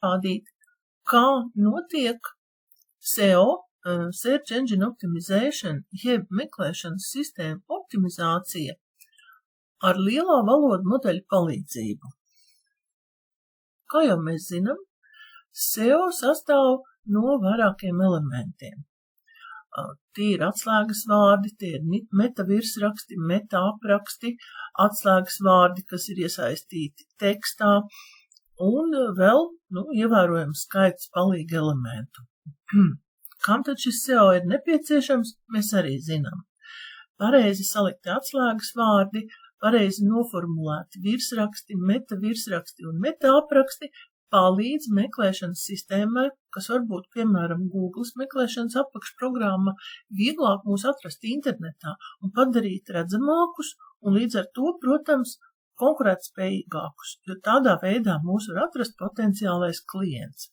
parādīt, kā notiek SEO, Search Engine Optimization, jeb meklēšanas sistēma optimizācija ar lielā valodu modeļu palīdzību. Kā jau mēs zinām, SEO sastāv no vairākiem elementiem. Tie ir atslēgas vārdi, tie ir metavirsraksti, metaapraksti, atslēgas vārdi, kas ir iesaistīti tekstā, un vēl, ievērojams skaits palīgi elementu. Kam tad šis SEO ir nepieciešams, mēs arī zinām. Pareizi salikti atslēgas vārdi, pareizi noformulēti virsraksti, metavirsraksti un metaapraksti palīdz meklēšanas sistēmai, kas varbūt, piemēram, Googles meklēšanas apakšprogramma, vieglāk mūs atrast internetā un padarīt redzamākus un līdz ar to, protams, konkurētspējīgākus, jo tādā veidā mūs var atrast potenciālais klients.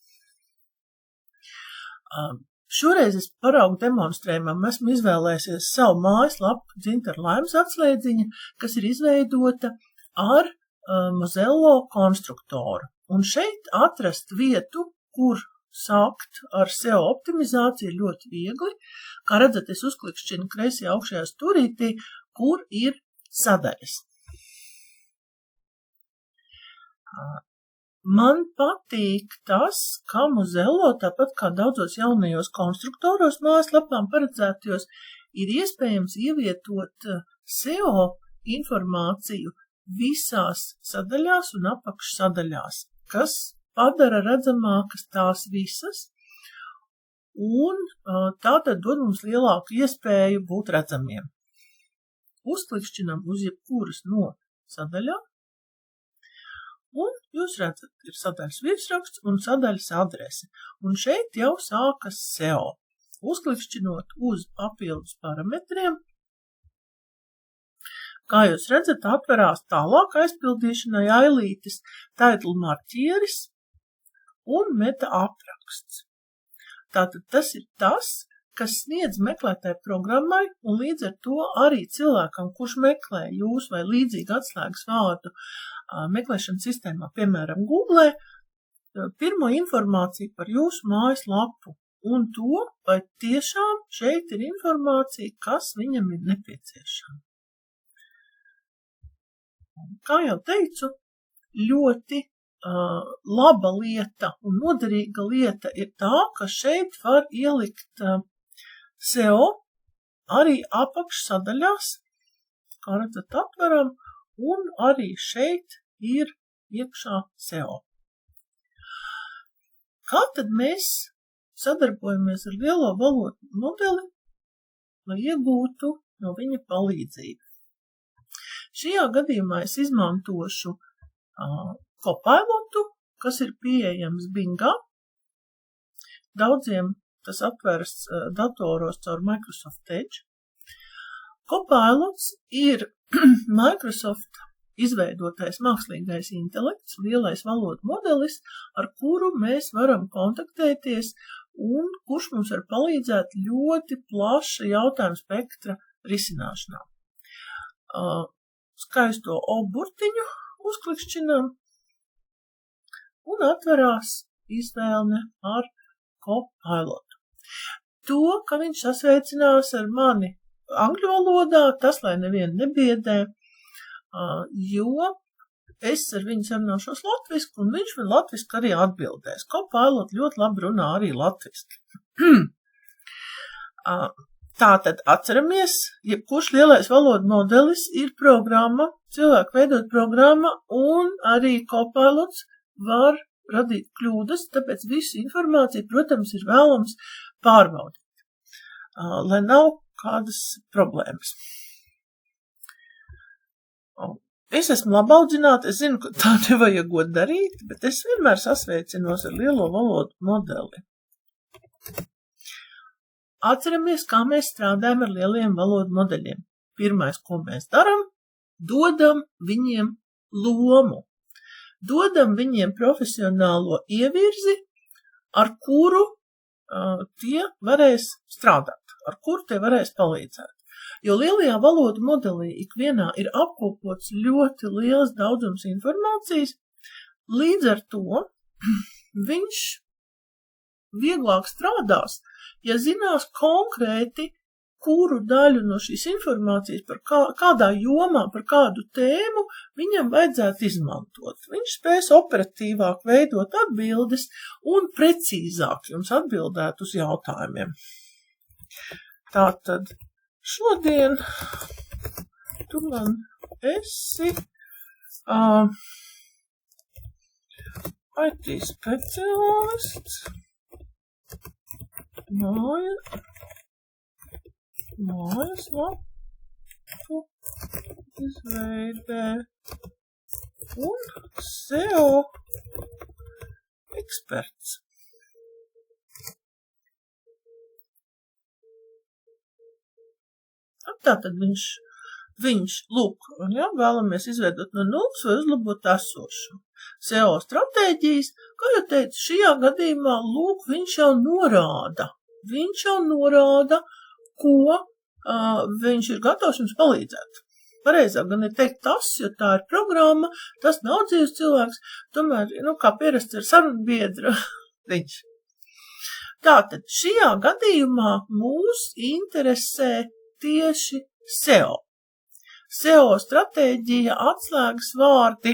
Šoreiz es paraugu demonstrējumam esmu izvēlējusies savu mājaslapu Dzintara Laimas atslēdziņa, kas ir izveidota ar Mozello konstruktoru. Un šeit atrast vietu, kur sākt ar SEO optimizāciju, ir ļoti viegli. Kā redzat, es uzklikšķinu kreisajā augšējā stūrītī, kur ir sadaļas. Man patīk tas, kā Mozello, tāpat kā daudzos jaunajos konstruktoros mājaslapām paredzētajos, ir iespējams ievietot SEO informāciju visās sadaļās un apakšsadaļās, kas padara redzamākas tās visas, un tātad dod mums lielāku iespēju būt redzamiem. Uzklikšķinam uz jebkuras no sadaļām, un jūs redzat, ir sadaļas virsraksts un sadaļas adrese, un šeit jau sākas SEO. Uzklikšķinot uz papildus parametriem, kā jūs redzat, atverās tālāk aizpildīšanai ailītes, title marķieris un meta apraksts. Tātad tas ir tas, kas sniedz meklētāju programmai un līdz ar to arī cilvēkam, kurš meklē jūs vai līdzīgi atslēgas vārdu meklēšanas sistēmā, piemēram, Google, pirmo informāciju par jūsu mājaslapu un to, vai tiešām šeit ir informācija, kas viņam ir nepieciešama. Kā jau teicu, ļoti laba lieta un noderīga lieta ir tā, ka šeit var ielikt SEO arī apakšsadaļās, kā redzat atveram, un arī šeit ir iekšā SEO. Kā tad mēs sadarbojamies ar lielo valodu modeli, lai iegūtu no viņa palīdzību? Šajā gadījumā es izmantošu Copilotu, kas ir pieejams Bingā. Daudziem tas atveras datoros caur Microsoft Edge. Copilots ir Microsoft izveidotais mākslīgais intelekts, lielais valodu modelis, ar kuru mēs varam kontaktēties un kurš mums var palīdzēt ļoti plaša jautājuma spektra risināšanā. Skaisto O burtiņu uzklikšķinām un atverās izvēle ar Copilotu. To, ka viņš sasveicinās ar mani angļu valodā, tas, lai nevienu nebiedē, jo es ar viņu sarunāšos latviski, un viņš man latviski arī atbildēs. Copilot ļoti labi runā arī latviski. Tātad atceramies, jebkurš lielais valodu modelis ir programma, cilvēku veidot programma, un arī Copilots var radīt kļūdas, tāpēc visu informāciju, protams, ir vēlams pārbaudīt, lai nav kādas problēmas. Es esmu labaudzināta, es zinu, ka tā nevajagot darīt, bet es vienmēr sasveicinos ar lielo valodu modeli. Atceramies, kā mēs strādājam ar lieliem valodu modeļiem. Pirmais, ko mēs daram, dodam viņiem lomu. Dodam viņiem profesionālo ievirzi, ar kuru tie varēs strādāt, ar kuru tie varēs palīdzēt. Jo lielajā valodu modelī ikvienā ir apkopots ļoti liels daudzums informācijas, līdz ar to viņš vieglāk strādās, ja zinās konkrēti, kuru daļu no šīs informācijas par kādā jomā, par kādu tēmu viņam vajadzētu izmantot. Viņš spēs operatīvāk veidot atbildes un precīzāk jums atbildēt uz jautājumiem. Tātad šodien tu man esi IT speciālists, mājas lapu izveidē un SEO eksperts. Tātad viņš lūk, ja, vēlamies izveidot no nulles vai uzlabot esošu. SEO stratēģijas, kā jau teicu, šajā gadījumā, lūk, viņš jau norāda, ko viņš ir gatavs jums palīdzēt. Pareizāk gan ir teikt tas, jo tā ir programma, tas nav dzīves cilvēks, tomēr, kā pierasts ir sarunbiedra viņš. Tātad šajā gadījumā mūs interesē tieši SEO. SEO stratēģija, atslēgas vārdi,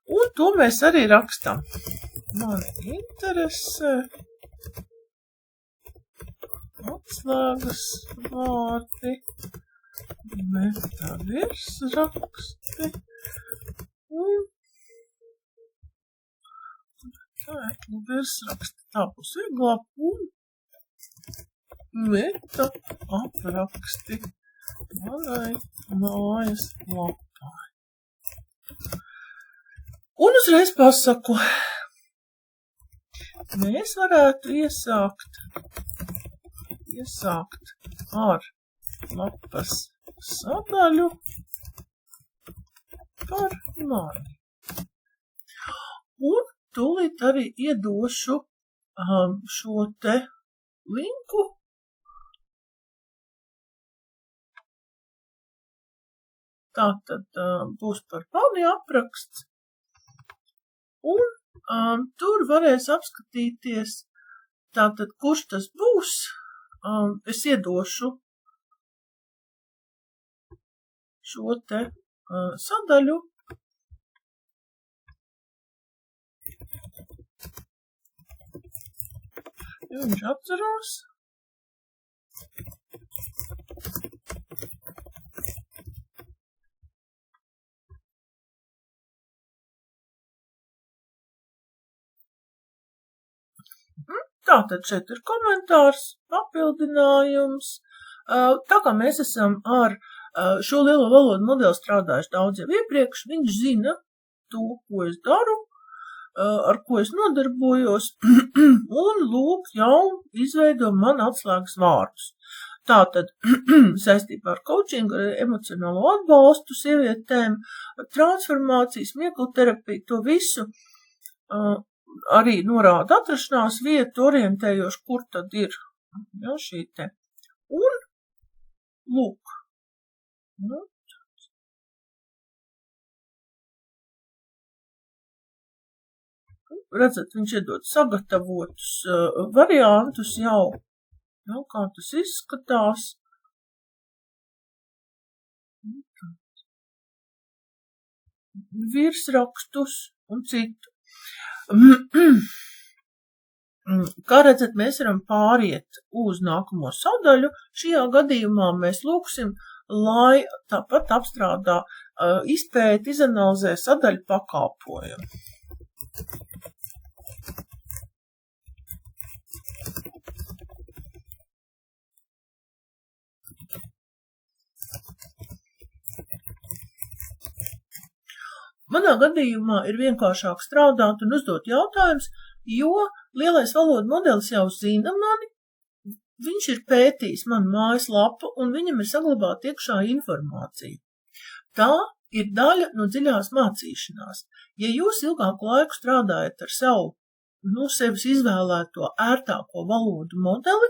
un to mēs arī rakstam. Man interesē atslēgas vārdi, metavirsraksti un virsraksti. Tā būs vieglāk un metaapraksti manai mājas lapai. Un uzreiz pasaku, mēs varētu iesākt ar lapas sadaļu par mani. Un tūlīt arī iedošu šo te linku. Tātad būs par mani apraksts. Un tur varēs apskatīties, tātad, kurš tas būs. Es iedošu šo te sadaļu. Ja viņš atceros. Tātad šeit ir komentārs, papildinājums. Tā kā mēs esam ar šo lielo valodu modeli strādājuši daudz jau iepriekš, viņš zina to, ko es daru, ar ko es nodarbojos, un lūk jau izveido man atslēgas vārdus. Tātad saistībā ar coachingu, ar emocionālo atbalstu sievietēm, transformācijas, mieklterapiju, to visu arī norāda atrašanās vietu, orientējoši, kur tad ir šī te. Un, lūk, redzat, viņš iedod sagatavotus variantus jau, kā tas izskatās. Virsrakstus un citu. Kā redzat, mēs varam pāriet uz nākamo sadaļu. Šajā gadījumā mēs lūksim, lai tāpat apstrādā, izpēt, izanalizē sadaļu pakalpojumu. Manā gadījumā ir vienkāršāk strādāt un uzdot jautājumus, jo lielais valodu modelis jau zina mani, viņš ir pētījis manu mājas lapu un viņam ir saglabāta iekšā informācija. Tā ir daļa no dziļās mācīšanās. Ja jūs ilgāku laiku strādājat ar savu, sevis izvēlēto ērtāko valodu modeli,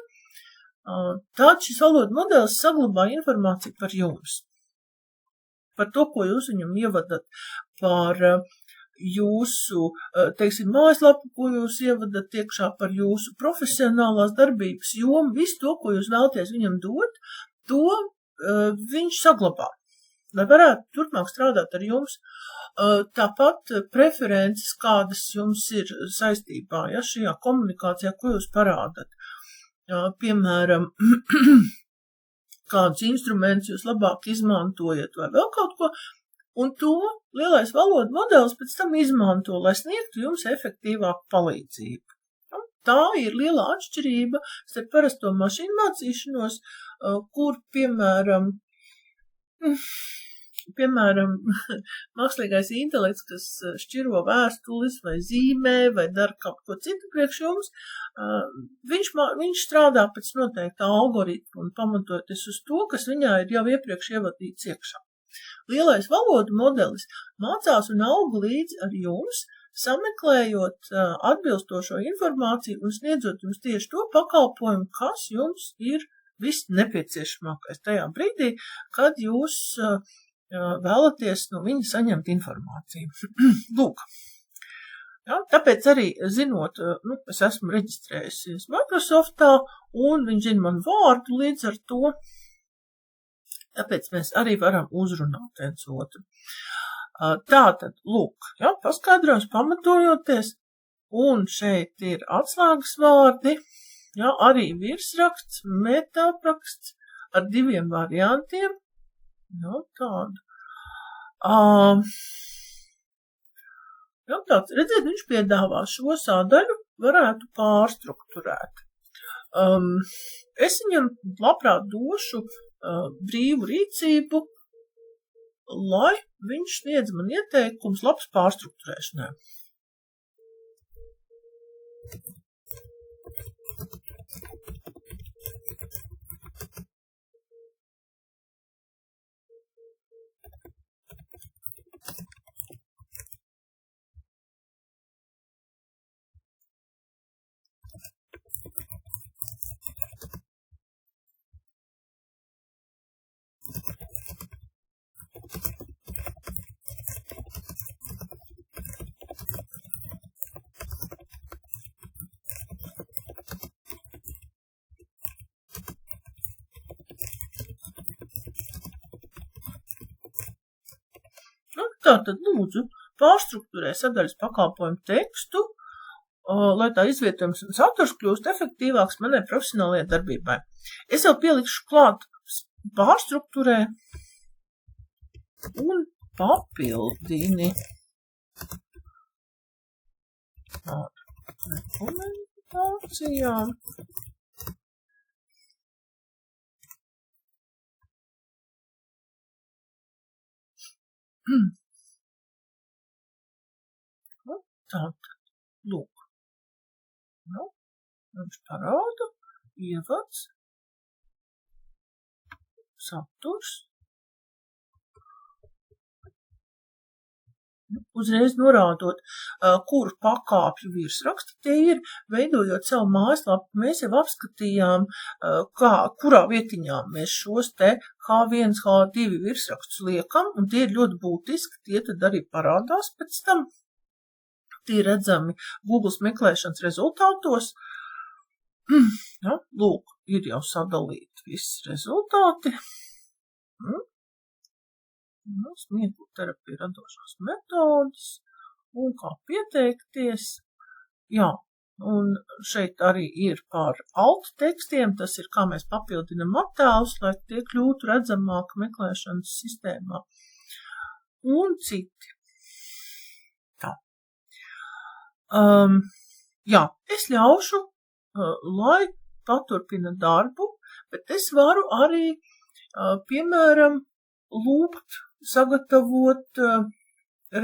tad šis valodu modelis saglabā informāciju par jums. Par to, ko jūs viņam ievadat, par jūsu, teiksim, mājaslapu, ko jūs ievadat iekšā par jūsu profesionālās darbības jomu, visu to, ko jūs vēlaties viņam dot, to viņš saglabā, lai varētu turpmāk strādāt ar jums. Tāpat preferences, kādas jums ir saistībā, ja, šajā komunikācijā, ko jūs parādat. Piemēram, kādus instrumentus jūs labāk izmantojat vai vēl kaut ko, un to lielais valodu modelis pēc tam izmanto, lai sniegtu jums efektīvāku palīdzību. Tā ir liela atšķirība starp parasto mašīnu mācīšanos, kur, piemēram, mākslīgais intelekts, kas šķiro vēstulis vai zīmē vai dara kaut ko citu priekš jums, viņš strādā pēc noteikta algoritma un pamatoties uz to, kas viņā ir jau iepriekš ievadīts iekšā. Lielais valodu modelis mācās un aug līdz ar jums, sameklējot atbilstošo informāciju un sniedzot jums tieši to pakalpojumu, kas jums ir viss nepieciešamākais tajā brīdī, kad jūs vēlaties no viņa saņemt informāciju. Lūk. Ja, tāpēc arī, zinot, es esmu reģistrējusies Microsoftā, un viņš zina man vārdu līdz ar to, tāpēc mēs arī varam uzrunāt viens otru. Tātad, lūk, ja, paskaidrojums pamatojoties, un šeit ir atslēgas vārdi, ja, arī virsraksts, metapraksts ar 2 variantiem, ja, tādu. Ja, tāds, redziet, viņš piedāvā šo sadaļu varētu pārstrukturēt. Es viņam labprāt došu brīvu rīcību, lai viņš sniedz man ieteikums labs pārstrukturēšanai. Tātad, lūdzu, pārstrukturē sadaļas pakalpojumu tekstu, lai tā izvietojums un saturs kļūst efektīvāks manai profesionālajai darbībai. Es jau pielikšu klāt pārstrukturē un papildini rekomendācijām. Tātad, lūk, viņš parāda, ievads, saturs, uzreiz norādot, kuru pakāpju virsraksti tie ir, veidojot savu mājaslapu, mēs jau apskatījām, kurā vietiņā mēs šos te H1, H2 virsrakstus liekam, un tie ir ļoti būtiski, tie tad arī parādās pēc tam. Tie redzami Google meklēšanas rezultātos. Ja, lūk, ir jau sadalīti visi rezultāti. Smieklu terapija radošās metodas un kā pieteikties. Jā, un šeit arī ir par alt tekstiem, tas ir kā mēs papildinam attēlus, lai tie kļūtu redzamāk meklēšanas sistēmā. Un citi. Jā, es ļaušu, lai paturpina darbu, bet es varu arī, piemēram, lūgt sagatavot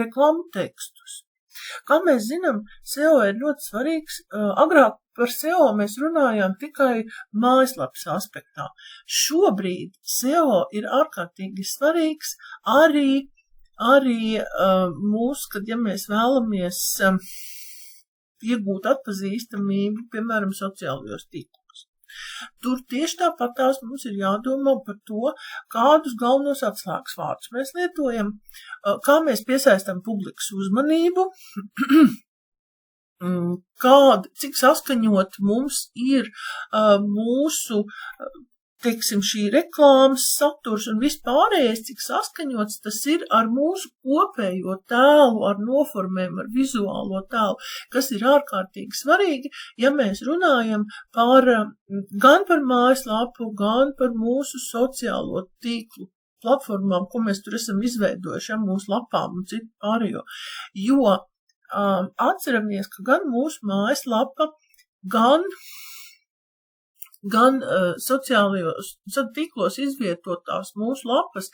reklāmu tekstus. Kā mēs zinām, SEO ir ļoti svarīgs. Agrāk par SEO mēs runājām tikai mājaslapas aspektā. Šobrīd SEO ir ārkārtīgi svarīgs arī mūsu, kad ja mēs vēlamies iegūt atpazīstamību, piemēram, sociālajos tīklos. Tur tieši tāpat tās mums ir jādomā par to, kādus galvenos atslēgas vārdus mēs lietojam, kā mēs piesaistam publikas uzmanību, cik saskaņot mums ir mūsu, teiksim, šī reklāmas saturs un vispārējais, cik saskaņots tas ir ar mūsu kopējo tēlu, ar noformēm, ar vizuālo tēlu, kas ir ārkārtīgi svarīgi, ja mēs runājam gan par mājaslapu, gan par mūsu sociālo tīklu platformām, ko mēs tur esam izveidojuši, mūsu lapām un citu pārējo. Jo atceramies, ka gan mūsu mājaslapa, gan sociālajos tīklos izvietotās mūsu lapas,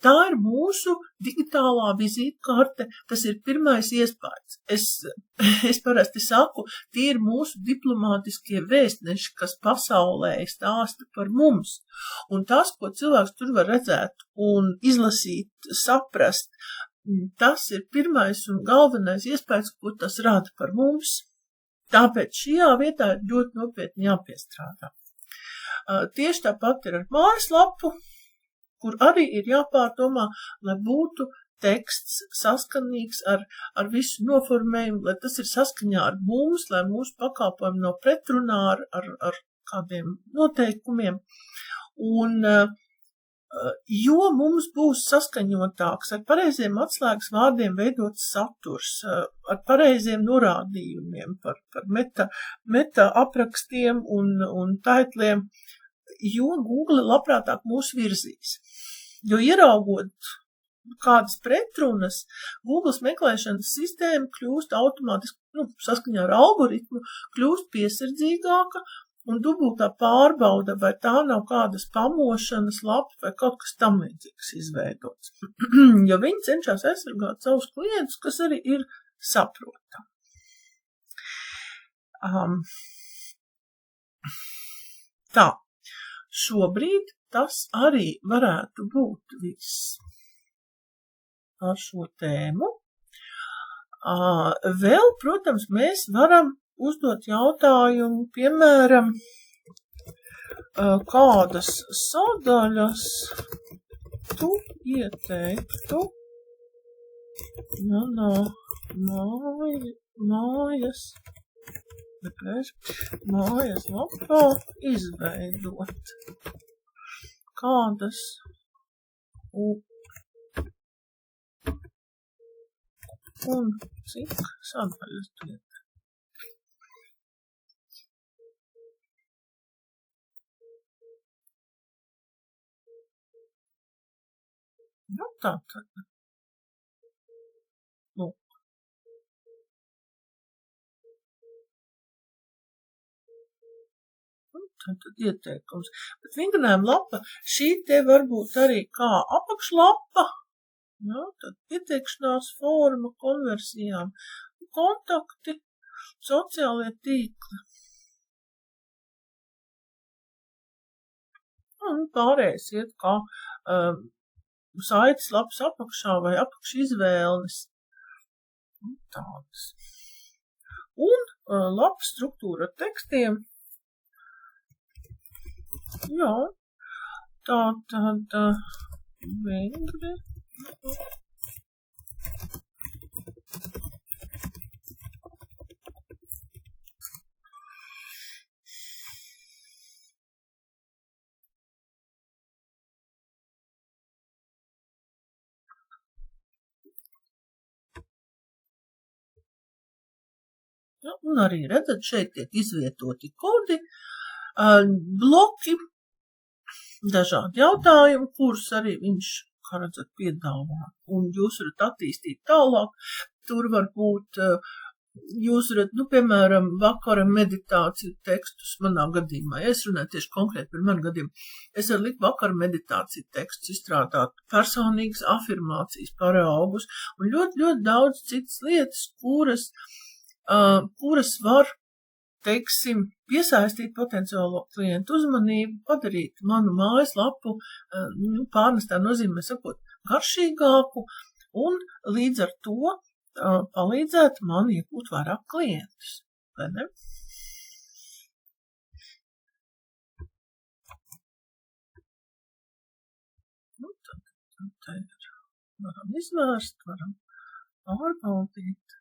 tā ir mūsu digitālā vizītkarte, tas ir pirmais iespējas. Es parasti saku, tie ir mūsu diplomātiskie vēstneši, kas pasaulē stāsta par mums. Un tas, ko cilvēks tur var redzēt un izlasīt, saprast, tas ir pirmais un galvenais iespējas, ko tas rada par mums. Tāpēc šajā vietā ir ļoti nopietni jāpiestrādā. Tieši tāpat ir ar mājaslapu, kur arī ir jāpārdomā, lai būtu teksts saskanīgs ar visu noformējumu, lai tas ir saskaņā ar mums, lai mūsu pakalpojumi nav pretrunā ar kādiem noteikumiem. Un jo mums būs saskaņotāks ar pareiziem atslēgas vārdiem veidots saturs, ar pareiziem norādījumiem par meta aprakstiem un taitliem, jo Google labprātāk mūs virzīs. Jo ieraugot kādas pretrunas, Googles meklēšanas sistēma kļūst automātiski, saskaņā ar algoritmu, kļūst piesardzīgāka, un dubultā pārbauda, vai tā nav kādas pamošanas lapa vai kaut kas tam līdzīgs izveidots. Jo viņi cenšas aizsargāt savus klientus, kas arī ir saprotami. Tā, šobrīd tas arī varētu būt viss par šo tēmu. Vēl, protams, mēs varam uzdot jautājumu, piemēram, kādas sadaļas tu ieteiktu mājas lapā izveidot. Kādas un cik sadaļas tu ieteiktu? Tātad. Tātad ieteikums. Bet vingrinājuma lapa, šī te varbūt arī kā apakšlapa, tad ieteikšanās forma konversijām, kontakti, sociālie tīkli. Un pārējais iet kā saites lapas apakšā vai apakš izvēles. Tādas. Un lapas struktūra tekstiem. Jā, tātad vingri. Un arī redzat, šeit tiek izvietoti kodi, bloki, dažādi jautājumi, kurus arī viņš, kā redzat, piedāvā. Un jūs varat attīstīt tālāk. Tur var būt, jūs varat, piemēram, vakara meditāciju tekstus manā gadījumā. Ja es runāju tieši konkrēti par manu gadījumu. Es varu likt vakara meditāciju tekstus, izstrādāt personīgas afirmācijas, paraugus un ļoti, ļoti daudz citas lietas, kuras var, teiksim, piesaistīt potenciālo klientu uzmanību, padarīt manu mājaslapu, pārnestā nozīmē sakot, garšīgāku un līdz ar to palīdzēt man iegūt vairāk klientus. Vai ne? te ir. Varam izvērst, varam pārbaudīt.